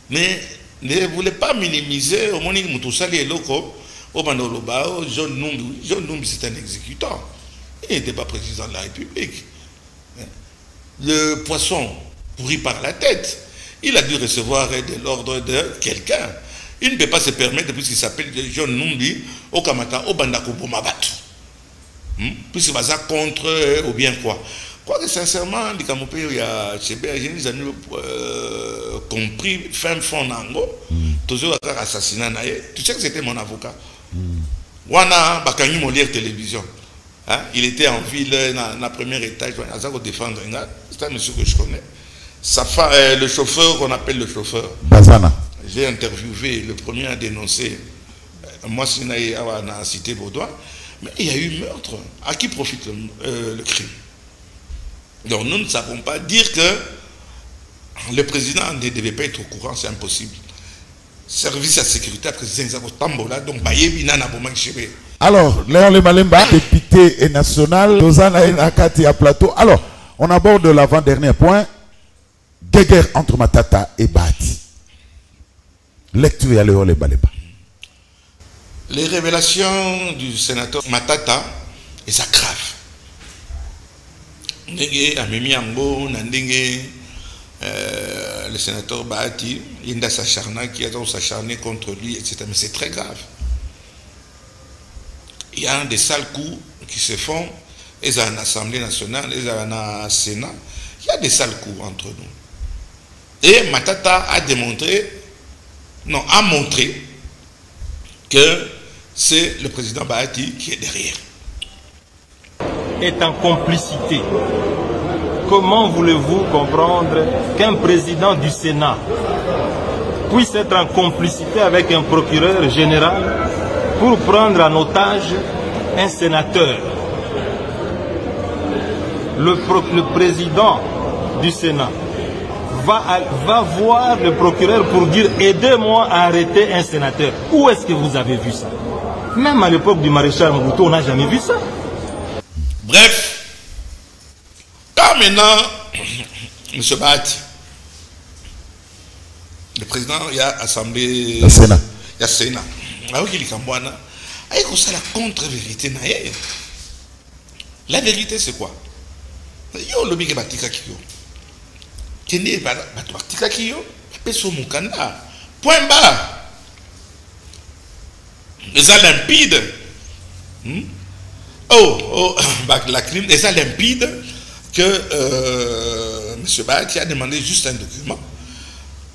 Mais ne voulez pas minimiser au moment où Moutoussali est loco, au Manoloba, John Numbi c'est un exécutant. Il n'était pas président de la République. Le poisson pourri par la tête, il a dû recevoir de l'ordre de quelqu'un. Il ne peut pas se permettre, puisqu'il s'appelle John Numbi, au Kamata, au Bandako Bomabatu. Puisqu'il va ça contre ou bien quoi. Quoique sincèrement, les Kamopé, il y a Chebea, je n'ai compris, fin fond nango, toujours assassinat naé. Tu sais que c'était mon avocat. Wana Bakani Molière télévision. Il était en ville, dans la première étage, il a défendre. C'est un monsieur que je connais. Le chauffeur, qu'on appelle le chauffeur. Bazana. J'ai interviewé le premier à dénoncer. Moi, c'est na cité Vaudois. Mais il y a eu meurtre. À qui profite le crime? Donc nous ne savons pas dire que le président ne devait pas être au courant, c'est impossible. Service à sécurité, président Tambola, donc Bayebi Nana Bomanchebe. Alors, Léon Lemalemba, député et national, Dozana et Nakati à plateau. Alors, on aborde l'avant-dernier point. Guerre entre Matata et Bati. Lecture à Léon Lemalemba. Les révélations du sénateur Matata, et ça grave. Ndenge Amemi Ambo, Nandenge, le sénateur Bahati, Inda s'acharna, qui a s'acharné contre lui, etc. Mais c'est très grave. Il y a des sales coups qui se font, et dans l'Assemblée nationale, et dans le Sénat, il y a des sales coups entre nous. Et Matata a démontré, non, a montré que c'est le président Bahati qui est derrière. Est en complicité. Comment voulez-vous comprendre qu'un président du Sénat puisse être en complicité avec un procureur général pour prendre en otage un sénateur? Le président du Sénat va voir le procureur pour dire aidez-moi à arrêter un sénateur. Où est-ce que vous avez vu ça? Même à l'époque du maréchal Mobutu, on n'a jamais vu ça. Bref, quand maintenant, M. Bati, le président, il y a assemblée. Le Sénat. Il y a Sénat. Alors qu'il y a la contre-vérité. La vérité, c'est quoi? Yo, le big batika kiyo. Kende batika kiyo. Peso mukanda. Point bas. Les a limpide. La crime, les a limpide que M. Bati a demandé juste un document.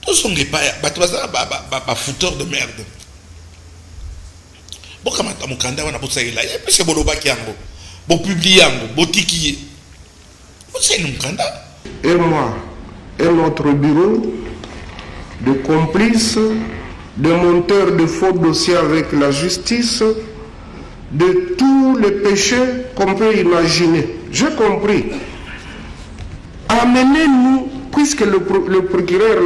Tous sont pas fouteurs de merde. Bon, comme à Mukanda, on a posé là, et puis c'est Boloba qui a bon publié, bon tiki. C'est Mukanda. Et moi, et notre bureau de complices, de monteurs de faux dossiers avec la justice, de tous les péchés qu'on peut imaginer. J'ai compris. Amenez-nous, puisque le procureur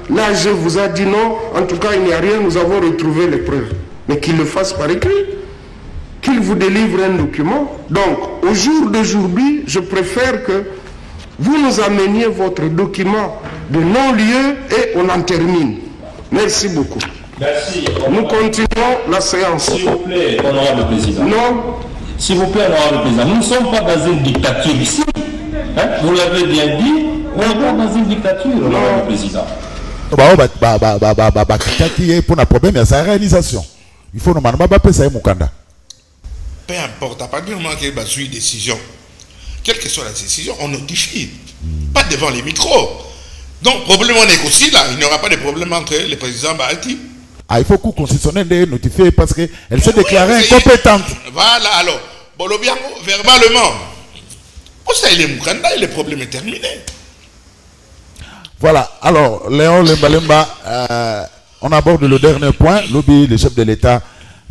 là, je vous ai dit non, en tout cas il n'y a rien, nous avons retrouvé les preuves. Mais qu'il le fasse par écrit, qu'il vous délivre un document. Donc, au jour d'aujourd'hui, je préfère que vous nous ameniez votre document de non-lieu et on en termine. Merci beaucoup. Merci. Nous continuons la séance. S'il vous plaît, honorable président. Non. S'il vous plaît, honorable président, nous ne sommes pas dans une dictature ici. Hein? Vous l'avez bien dit, on n'est pas dans une dictature, honorable président. Pour un problème, il y a sa réalisation. Il faut normalement pas payer ça Mukanda. Peu importe, à partir du moment qu'il y a une décision, quelle que soit la décision, on notifie. Pas devant les micros. Donc, problème on est aussi là. Il n'y aura pas de problème entre le président Bahati. Ah, il faut que le constitutionnel de notifier parce qu'elle s'est déclarée incompétente. Voilà, alors, Bolobiango, verbalement. Pour ça, il est Mukanda et le problème est terminé. Voilà, alors, Léon Lemba, on aborde le dernier point. Lobby, le chef de l'État,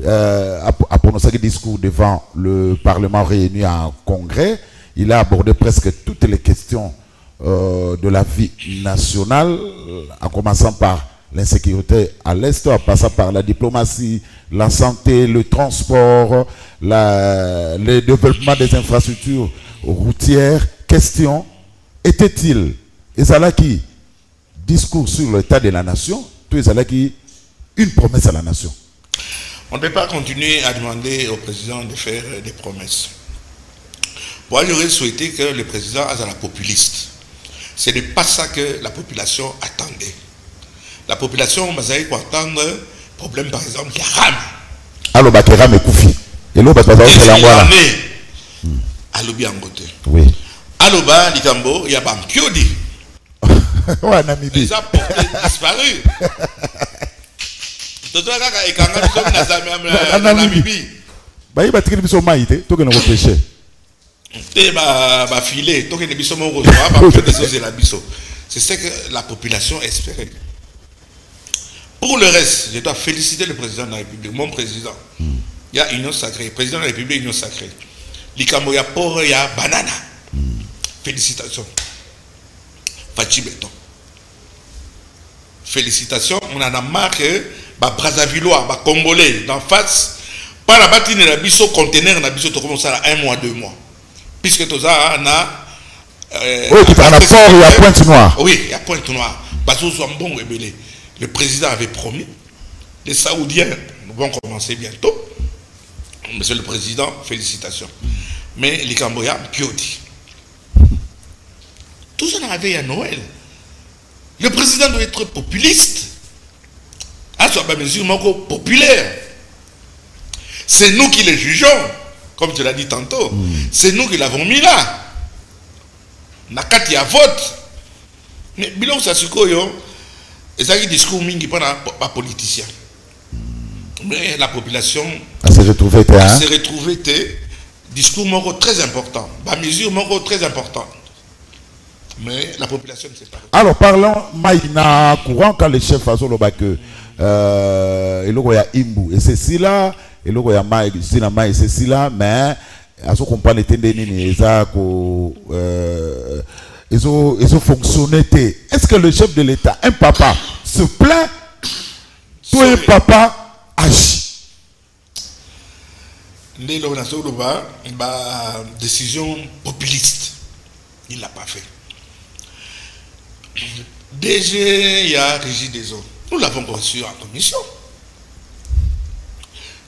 a prononcé un discours devant le Parlement réuni en congrès. Il a abordé presque toutes les questions de la vie nationale, en commençant par l'insécurité à l'Est, en passant par la diplomatie, la santé, le transport, le développement des infrastructures routières. Question, était-il Ezalaki discours sur l'état de la nation, tout Ezalaki une promesse à la nation? On ne peut pas continuer à demander au président de faire des promesses. Moi, j'aurais souhaité que le président soit la populiste. Ce n'est pas ça que la population attendait. La population, va attendre problème par exemple, il y a Ram. Alors, il y a Ram et Koufi. Et l'autre, c'est l'angoisse. Alors, bien côté. Oui. Alors, il y a Bampiodi. Ouais, Namibie. Les a portés disparus. Namibie. Bah, il va tirer le maïté, tout que nous repêchons. C'est ce que la population espérait. Pour le reste, je dois féliciter le président de la République, mon président. Il y a Union Sacrée, président de la République, Union Sacrée. Likambo, il y a Port, il y a Banana. Félicitations. Fachi Beton. Félicitations. On en a marre que Brazzavillois, Congolais, d'en face, par la bâtine de la biso conteneur, la biso, tu commences à 1 mois, 2 mois. Puisque tout ça, on a. Oui, qui par rapport, il y a Pointe-Noire. Oui, il y a Pointe-Noire. Le président avait promis. Les Saoudiens vont commencer bientôt. Monsieur le Président, félicitations. Mais les Camboyans, Pioti. Tout ça avait à Noël. Le président doit être populiste. À soit pas mesure populaire. C'est nous qui les jugeons, comme tu l'as dit tantôt. C'est nous qui l'avons mis là. Nakati a vote. Mais bilan ça se koyo. Et ça, il discours mingi pas politicien. Mais la population s'est retrouvée discours moro très important. La mesure moro très importante. Mais la population ne sait pas. Alors parlons Maïna courant quand le chef a solo que et là il y a Imbu et c'est là et là il y a Maï et c'est là mais à ce qu'on parle de tendeni ça ko ils ont fonctionné. Est-ce que le chef de l'État, un papa, se plaint? Toi, un papa agit. Décision populiste. Il ne l'a pas fait. DG, il y a Régie des eaux. Nous l'avons reçu en commission.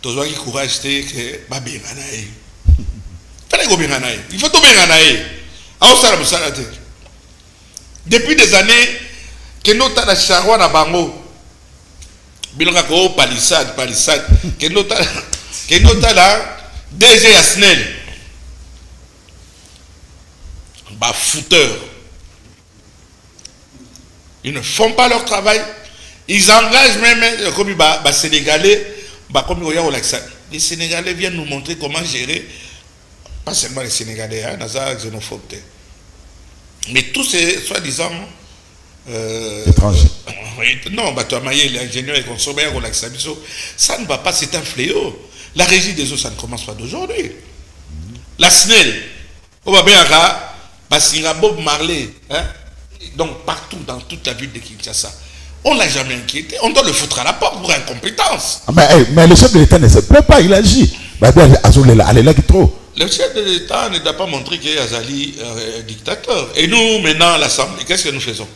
Tous ceux qui courage, c'est que il faut tout bien. Depuis des années, que nous avons la charroi na bango. Bilonga ko palissade, que nous avons la DG Asnel. Bah fouteur. Ils ne font pas leur travail. Ils engagent même comme les Sénégalais. Comme les Sénégalais viennent nous montrer comment gérer. Pas seulement les Sénégalais, hein, xénophobe. Mais tous ces soi-disant étrangers. Non, l'ingénieur et consommateur, ça ne va pas, c'est un fléau. La Régie des eaux, ça ne commence pas d'aujourd'hui. La SNEL, on va bien Bob Marley, hein? Donc partout dans toute la ville de Kinshasa. On ne l'a jamais inquiété. On doit le foutre à la porte pour incompétence. Mais le chef de l'État ne se plaît pas, il agit. Le chef de l'État ne doit pas montrer qu'il est Azali dictateur. Et nous, maintenant, l'Assemblée, qu'est-ce que nous faisons?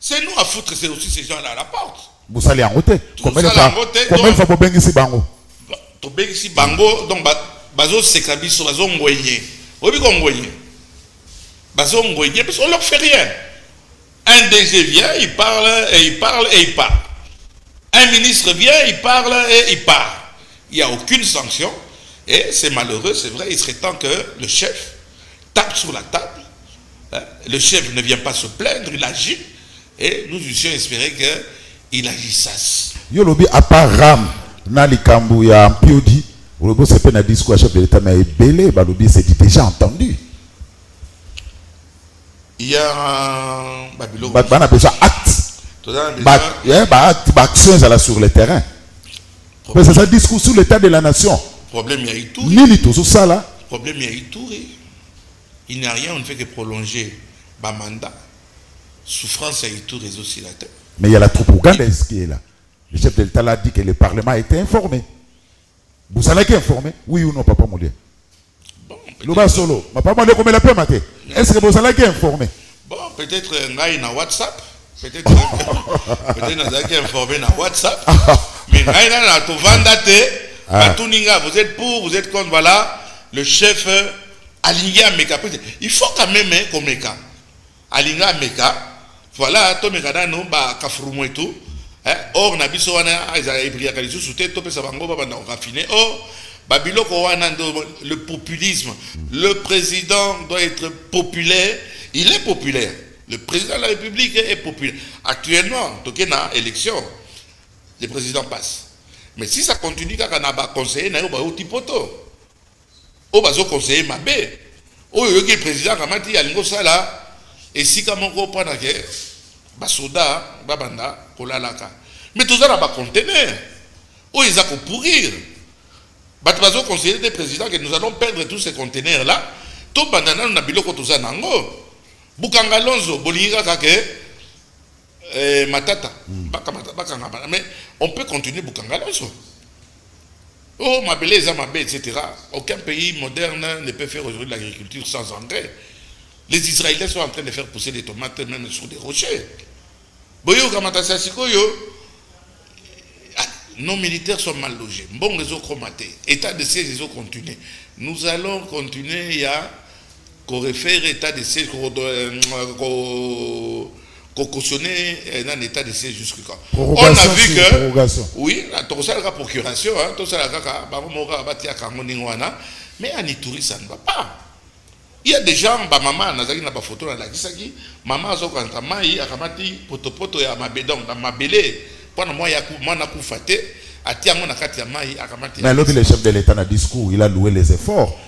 C'est nous à foutre aussi ces gens-là à la porte. Vous allez en route. Combien il faut bien ici, Bango? Ici, Bango, donc, Bazo Sekabiso, Bazo Ngoyenye. Vous voyez qu'on Ngoyenye? Bazo Ngoyenye, parce qu'on ne leur fait rien. Un DG vient, il parle et il parle et il part. Un ministre vient, il parle et il part. Il n'y a aucune sanction. Et c'est malheureux, c'est vrai, il serait temps que le chef tape sur la table. Hein? Le chef ne vient pas se plaindre, il agit. Et nous eussions espéré qu'il agisse. Yolobi, à part Ram, Nali Kambu, ya Ampiodi, Olobo c'est pas un discours chef de l'État, mais Belé, Balobi, c'est déjà entendu. Il y a un Babylone. On a besoin d'actes. Sur le terrain. Mais c'est un discours sur l'état de la nation. Problème, il y a Ituri. Nini tout ça là. Problème, il y a Ituri. Il n'y a rien, on ne fait que prolonger le mandat. Souffrance à Ituri et aussi la terre. Mais il y a la troupe ougandaise qui est là. Le chef de l'État a dit que le Parlement a été informé. Vous savez qui est informé? Oui ou non, papa Moulé? Louba Solo, ma papa Moulé, comment il a pu mater? Est-ce que vous savez qui est informé? Bon, peut-être un na WhatsApp. Peut-être qui est informé na WhatsApp. Mais na to vandate. Vous êtes pour, vous êtes contre, voilà, le chef aligné à Meka. Il faut quand même qu'on Meka. Aligné à Meka, voilà, to Meka da no ba kafrumo et tout. Or, na biso wana, ils ont ébrilé à Kalisou, sous tête, topé sabango, ba na raffiné. Or, Babilo Kowana, le populisme, le président doit être populaire. Il est populaire. Le président de la République est populaire. Actuellement, donc il y a une élection, le président passe. Mais si ça continue, quand on a conseillé, on va au tipoto. On va conseiller Mabé. On va le président Kamati, il y a ça et si comme on comprend que Basoda, Babanda, Kolalaka. Mais tout ça, on va contenir. On ils a pour pourrir. Bah, tu vas conseiller des présidents que nous allons perdre tous ces conteneurs-là. Tout bandana, nous n'avons pas tout ça. Bukanga Lonzo, Bolinga Kake, Matata. Mais on peut continuer Bukanga Lonzo. Oh, ma belle, etc. Aucun pays moderne ne peut faire aujourd'hui de l'agriculture sans engrais. Les Israéliens sont en train de faire pousser des tomates même sur des rochers. Boyo Kamata Sassikoyo. Nos militaires sont mal logés. Bon réseau chromaté. État de siège, réseau continué. Nous allons continuer à refaire état de siège, cautionner un état de siège jusqu'à quand. On a vu que. Oui, tout ça, la procuration, tout ça, mais en Ituri, ça ne va pas. Il y a des gens, maman, Nazaki n'a pas photo, maman, a ramati, potopoto, et à ma bédon, dans ma belé. Mais l'autre, le chef de l'État dans le discours, il a loué les efforts.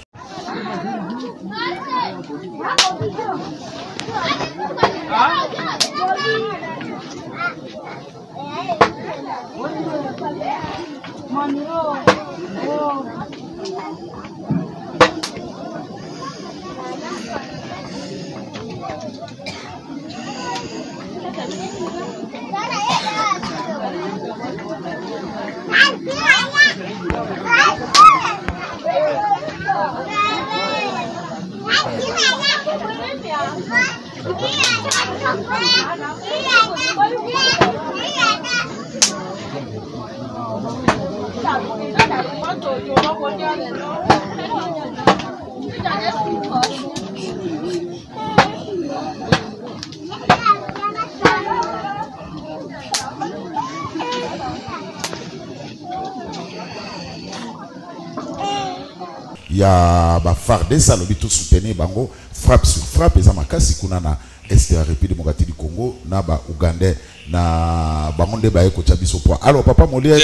il y a ba FARDC ça lobi tout soutenir bango frappe sur frappe et ça makasi kuna na est de la République démocratique du Congo na ba Ougandais na bangonde ba eko chabiso po. Alors papa Molia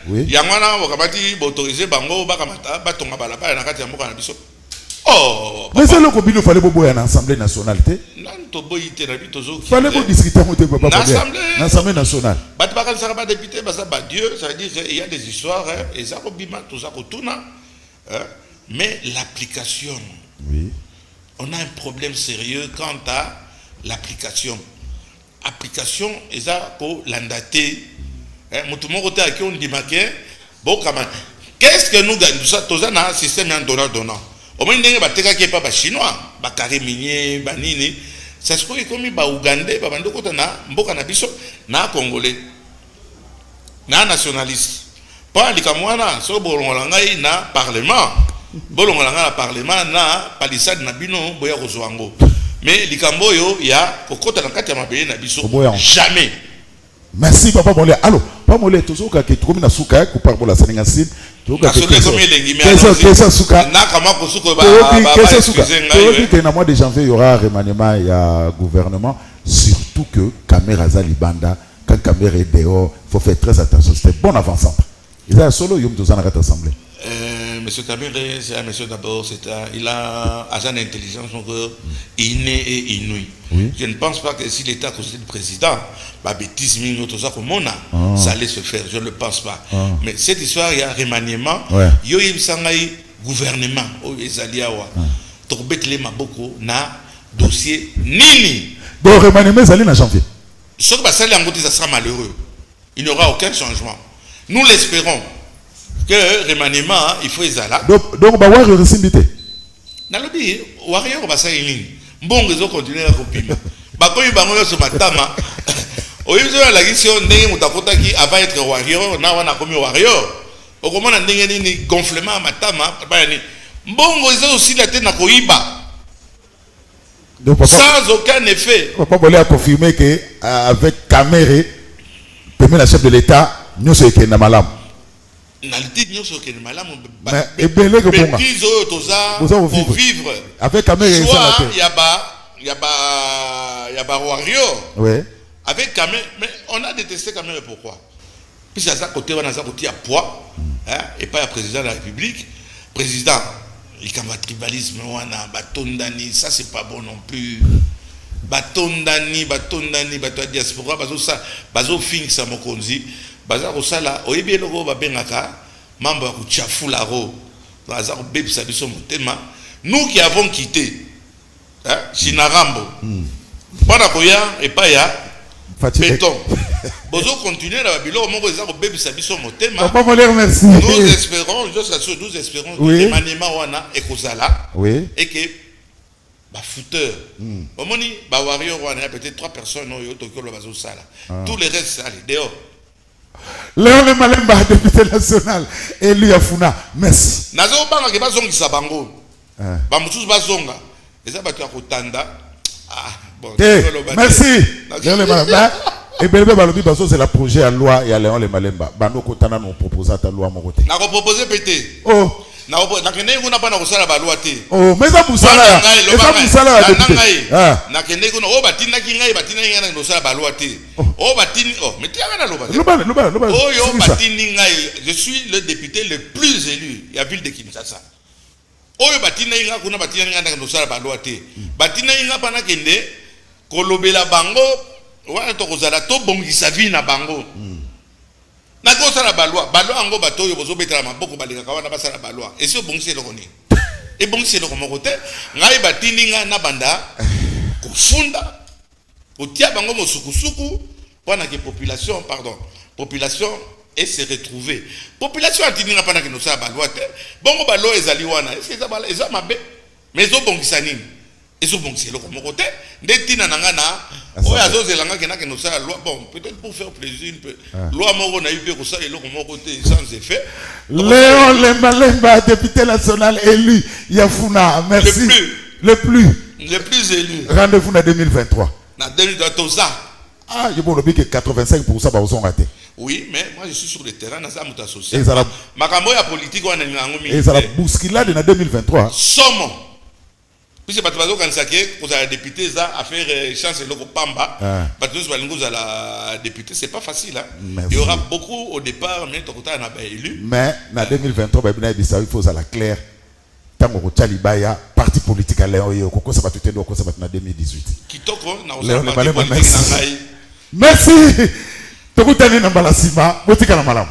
oui yangwana wakabati autoriser bango bakamata batonga balaba na kati ya mboka na biso. Oh, mais c'est le combien il fallait boire à l'Assemblée nationale. Il fallait discuter à l'Assemblée nationale. Dieu, ça veut dire qu'il y a des histoires, et ça mais l'application, oui. On a un problème sérieux quant à l'application. Application, et ça pour l'andater. Qu'est-ce que nous gagnons? Ça, tout ça, un système donnant. Au moins, il n'y a pas de chinois, ba carré minier, ba nini. Ça se trouve comme ba ougandais, ba bando kota na mboka na biso na congolais, na nationaliste. Pas likamwana so bolongolanga na parlement, bolongolanga na parlement na palissade na bino boya kozwango. Mais likambo yo ya kokota na kati ya mabele na biso jamais. Merci papa Molé. Allô, papa Molé, toujours quand tu es na souka ku par bola saningasine. Donc na mois de janvier il y aura remaniement, il y a gouvernement, surtout que caméra Zalibanda quand caméra est dehors, il faut faire très attention, c'était bon avant-centre. Il a solo yom dans la assemblée. Monsieur Kamere, c'est un monsieur d'abord, il a agent d'intelligence inné et inouï. Oui. Je ne pense pas que si l'État constitue le président, bêtise ça allait se faire, je ne le pense pas. Mais cette histoire, il y a remaniement, il y a un gouvernement, na dossier nini. Donc remaniement, ça allait en janvier. Ce que ça sera malheureux. Il n'y aura aucun changement. Nous l'espérons. Que remaniement, il faut les aller. Donc, bah, warrior est simité. Nalobi, warrior va s'aimer. Bon, ils ont continué à copier. Bah, quand ils vont sur ma tama, au lieu de la question de Mutakota qui avant être warrior, n'a pas commis warrior. Au comment on a des gonflements à ma tama, bon, ils ont aussi la tête à Koiba. Sans aucun effet. Papa Bolé a confirmé qu'avec Kamere, premier la chef de l'État, nous sommes qui malam. Mais pour vivre avec Kamere, soit il y a ba warrior. Oui. Avec Kamere, mais on a détesté Kamere pourquoi? Puis à ça côté on a ça côté à poids, et pas le président de la République. Président, il y a tribalisme, on a batondani, ça c'est pas bon non plus. Batondani, diaspora, bazo fin ça mon konzi. Baza kosala oyebi eloko babengaka mambo ya kuchafula ro baza kobebisa biso motema nous qui avons quitté Chinarambo pendant koya et pas ya béton bozo continuer la biloko moko eza kobebisa biso motema. Papa Molé, merci. Nous espérons que le remaniement wana ekozala et que ba footeur omoni ba warrior wana peut-être 3 personnes oyo tokolo bazo sala tous les restes ça les dehors. Léon Malemba, député national, élu à Funa. Merci. Nazo banga ke bazongi sabango. Ba mutusu bazonga. Eza batu ya kotanda. Bon. Merci. Léon Malemba. Et Belbe Balobi Bazo c'est la projet à loi et à Léon Malemba. Bano kotana nous proposer ta loi mon côté. Na ko proposer pété. Oh. Na kende nguna pa na kosala ba loi té. Oh, mais ça busala. Et ça busala député. Na kende nguna o batina ki ngai batina ngana kosala ba loi té. Oh batini mais tu as la loi. Oh yo batini ngai, je suis le député le plus élu à ville de Kinshasa. Oh yo batina ngana kuna batina ngana kosala ba loi té. Batina ngana pa na kende kolobela bango wana to kozala to bongisa vie na bango. Na kosala ba loi ango bato yo bozo betala maboko baleka kawana basala ba loi. Et si bongisi le koni. Et bongisi le komo côté, ngai batini ngana banda kufunda. Otia bango mosukusuku pendant que population et se retrouver. Population a dit n'a pas que nous ça ba loi. Bongo ba loi ezali wana. Est-ce que ça ba eza mabe? Mais zo bongisa nini? Ezo bongisi le komo côté, ndetina nangana o ya zo zelanga kena que nous ça loi bon peut-être pour faire plaisir un peu. Loi moko na yupe ko ça le komo côté sans effet. Léon Lemba député national élu Yafuna. Merci. Le plus élu. Rendez-vous en 2023. Na 2023. Ah, je peux dire que 85% va vous rater. Oui, mais moi je suis sur le terrain, naza muta social. Et ça la makambo ya politique wana ngango mi. et ça la bousculade en 2023. Somo. Puisque Batubazo Kansake, vous avez député ça à faire chance et logo pamba. Batubazo Balingo à la députée, c'est pas facile hein. Il y aura beaucoup au départ mais Tokota n'a pas élu. Mais en 2023 il faut à la claire. Tango ko Tchalibaya parti politique à Léon yo ko ça va tout endo ko ça va en 2018. Kitoko na osala parti politique na ngai. Merci. Tokutani na balasima, botika na malamu.